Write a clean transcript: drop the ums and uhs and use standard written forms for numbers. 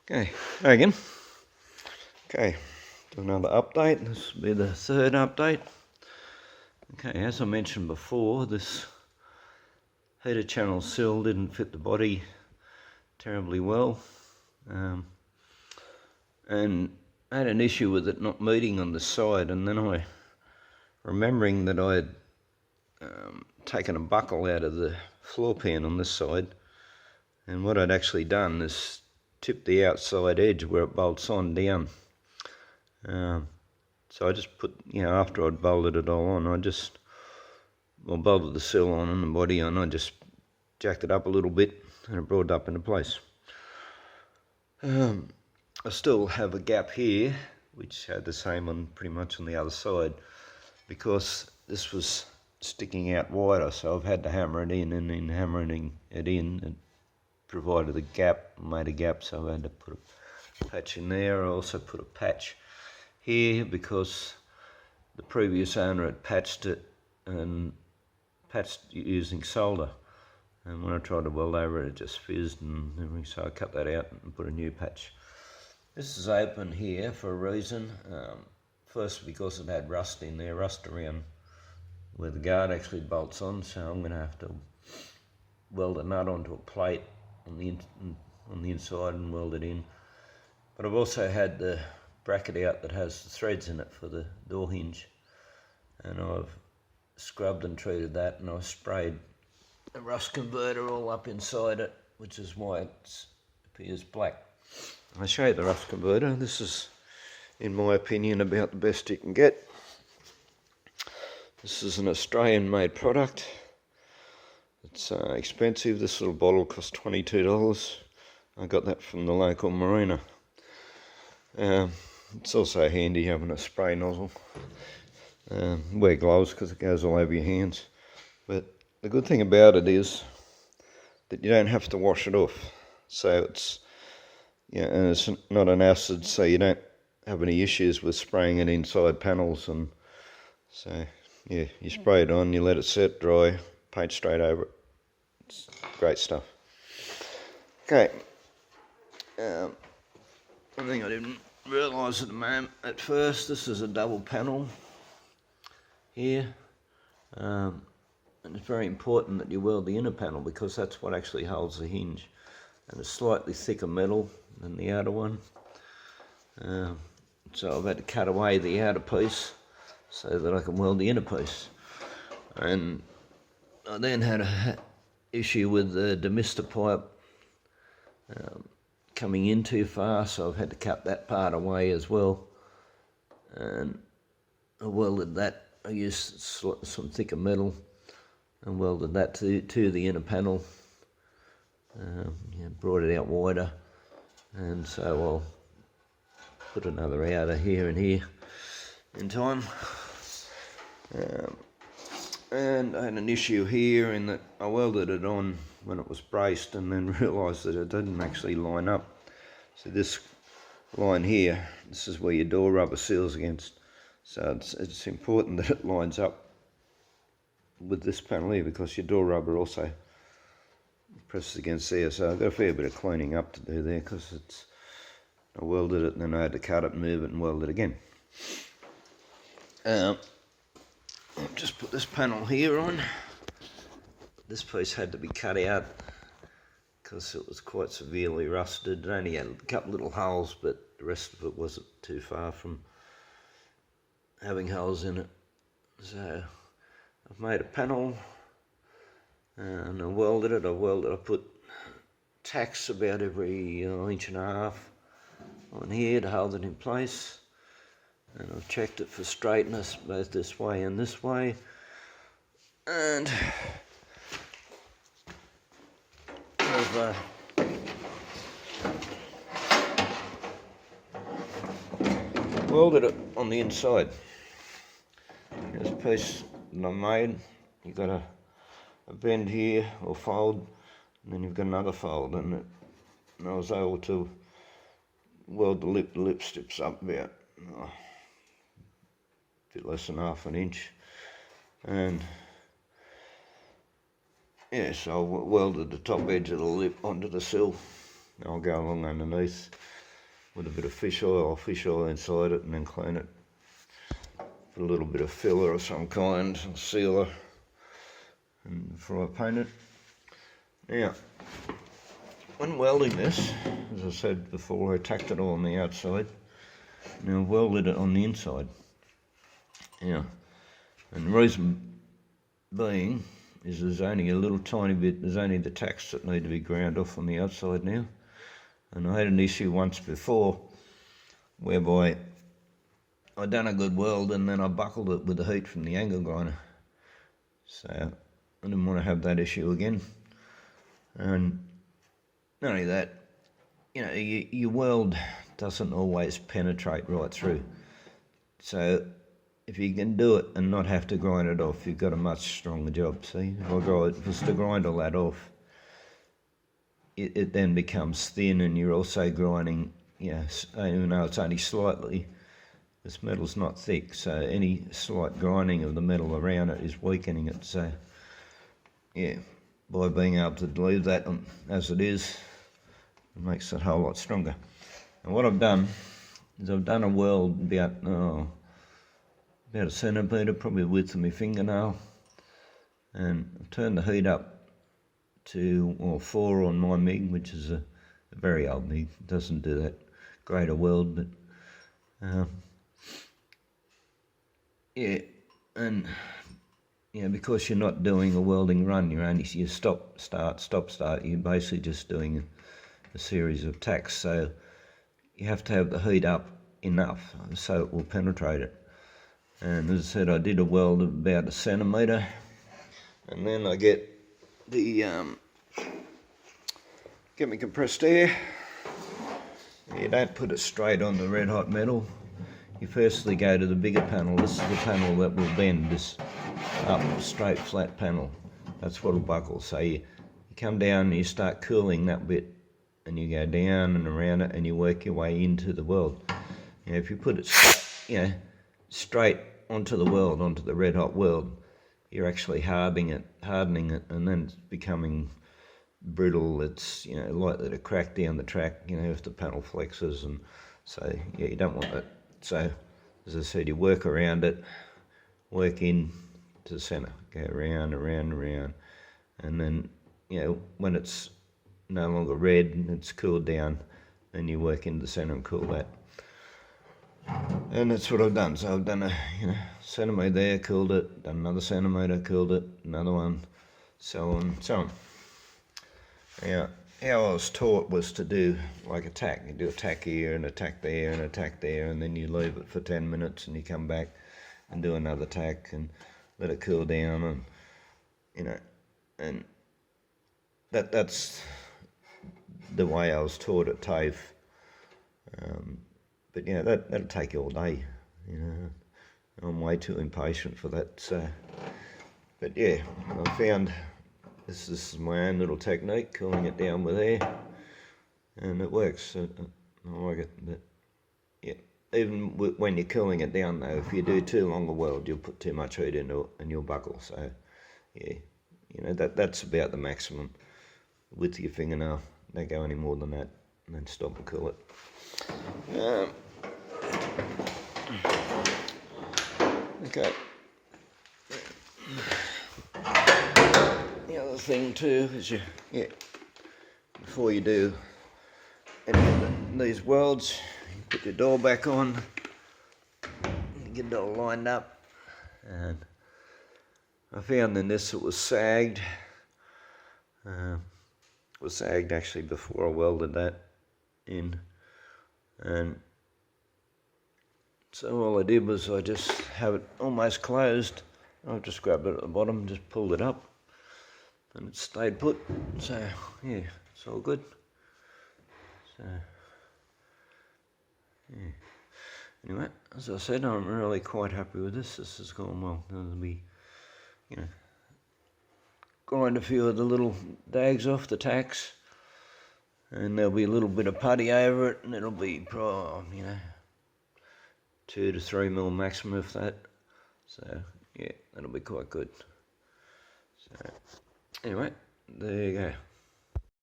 Okay, hi again. Okay, do another update. This will be the third update. Okay, as I mentioned before, this heater channel sill didn't fit the body terribly well, and I had an issue with it not meeting on the side, and then I, remembering that I had taken a buckle out of the floor pan on this side, and what I'd actually done is tipped the outside edge where it bolts on down. So I just put, after I'd bolted it all on, bolted the sill on and the body on, I just jacked it up a little bit and it brought it up into place. I still have a gap here, which had the same on pretty much on the other side, because this was sticking out wider, so I've had to hammer it in, and in hammering it in, it provided a gap, made a gap, so I had to put a patch in there. I also put a patch here because the previous owner had patched it and patched using solder, and when I tried to weld over it, it just fizzed and everything, so I cut that out and put a new patch. This is open here for a reason. First, because it had rust in there, rust around where the guard actually bolts on, so I'm going to have to weld a nut onto a plate on the inside and weld it in. But I've also had the bracket out that has the threads in it for the door hinge, and I've scrubbed and treated that, and I've sprayed a rust converter all up inside it, which is why it appears black. I'll show you the rust converter. This is, in my opinion, about the best you can get. This is an Australian made product. It's expensive. This little bottle cost $22. I got that from the local marina. It's also handy having a spray nozzle. Wear gloves because it goes all over your hands. But the good thing about it is that you don't have to wash it off. So it's, and it's not an acid, so you don't have any issues with spraying it inside panels. And so, you spray it on, you let it set, dry, paint straight over it. It's great stuff. Okay. One thing I didn't realise at first, this is a double panel here, and it's very important that you weld the inner panel because that's what actually holds the hinge, and it's slightly thicker metal than the outer one, so I've had to cut away the outer piece so that I can weld the inner piece. And I then had an issue with the demister pipe coming in too far, so I've had to cut that part away as well, and I welded that. I used some thicker metal and welded that to the inner panel, brought it out wider, and so I'll put another outer here and here in time. And I had an issue here in that I welded it on when it was braced and then realised that it didn't actually line up. So this line here, this is where your door rubber seals against. So it's important that it lines up with this panel here because your door rubber also presses against there. So I've got a fair bit of cleaning up to do there because I welded it and then I had to cut it, move it and weld it again. I'll just put this panel here on. This piece had to be cut out because it was quite severely rusted. It only had a couple little holes, but the rest of it wasn't too far from having holes in it. So I've made a panel and I welded it. I put tacks about every inch and a half on here to hold it in place. And I've checked it for straightness both this way and this way, and I've welded it on the inside. Here's a piece that I made. You've got a bend here or fold, and then you've got another fold, and I was able to weld the lip strips up about bit less than half an inch, and so I welded the top edge of the lip onto the sill. I'll go along underneath with a bit of fish oil inside it, and then clean it. Put a little bit of filler of some kind, some sealer, and before I paint it. Now, when welding this, as I said before, I tacked it all on the outside. Now I've welded it on the inside. Now, and the reason being is there's only a little tiny bit, there's only the tacks that need to be ground off on the outside now. And I had an issue once before whereby I done a good weld and then I buckled it with the heat from the angle grinder. So I didn't want to have that issue again. And not only that, you know, your weld doesn't always penetrate right through. So if you can do it and not have to grind it off, you've got a much stronger job. See, if I was to grind all that off, it then becomes thin, and you're also grinding, you know, even though it's only slightly, this metal's not thick, so any slight grinding of the metal around it is weakening it. So yeah, by being able to leave that as it is, it makes it a whole lot stronger. And what I've done is I've done a weld about a centimetre, probably the width of my fingernail, and I've turned the heat up to 4 on my MIG, which is a very old MIG. It doesn't do that great a weld, but yeah, and you know, because you're not doing a welding run, you stop start, you're basically just doing a series of tacks. So you have to have the heat up enough so it will penetrate it. And as I said, I did a weld of about a centimetre, and then I get the get me compressed air. You don't put it straight on the red hot metal. You firstly go to the bigger panel. This is the panel that will bend, this up straight flat panel. That's what will buckle. So you come down and you start cooling that bit, and you go down and around it, and you work your way into the weld. You know, if you put it, straight onto the weld, onto the red hot weld, you're actually hardening it, and then it's becoming brittle. It's, you know, likely to crack down the track, you know, if the panel flexes, and so yeah, you don't want that. So as I said, you work around it, work in to the centre, go around, and then, you know, when it's no longer red and it's cooled down, then you work into the centre and cool that. And that's what I've done. So I've done a centimetre there, cooled it, done another centimetre, cooled it, another one, so on, so on. Now, how I was taught was to do like a tack. You do a tack here and a tack there and a tack there, and then you leave it for 10 minutes and you come back and do another tack and let it cool down, and you know, and that's the way I was taught at TAFE. But yeah, that'll take you all day, you know. I'm way too impatient for that. So, but yeah, I found this is my own little technique, cooling it down with air, and it works. I like it. But yeah, even when you're cooling it down though, if you do too long a weld, you'll put too much heat into it and you'll buckle. So yeah, you know, that's about the maximum width of your fingernail. Don't go any more than that, and then stop and cool it. Okay. The other thing too is before you do any of these welds, you put your door back on, get it all lined up, and I found in this it was sagged. It was sagged actually before I welded that in, and so all I did was I just have it almost closed. I just grabbed it at the bottom, just pulled it up, and it stayed put. So yeah, it's all good. So yeah. Anyway, as I said, I'm really quite happy with this. This has gone well. There'll be, you know, grind a few of the little dags off the tacks, and there'll be a little bit of putty over it, and it'll be, you know, 2 to 3 mil maximum if that. So yeah, that'll be quite good. So anyway, there you go.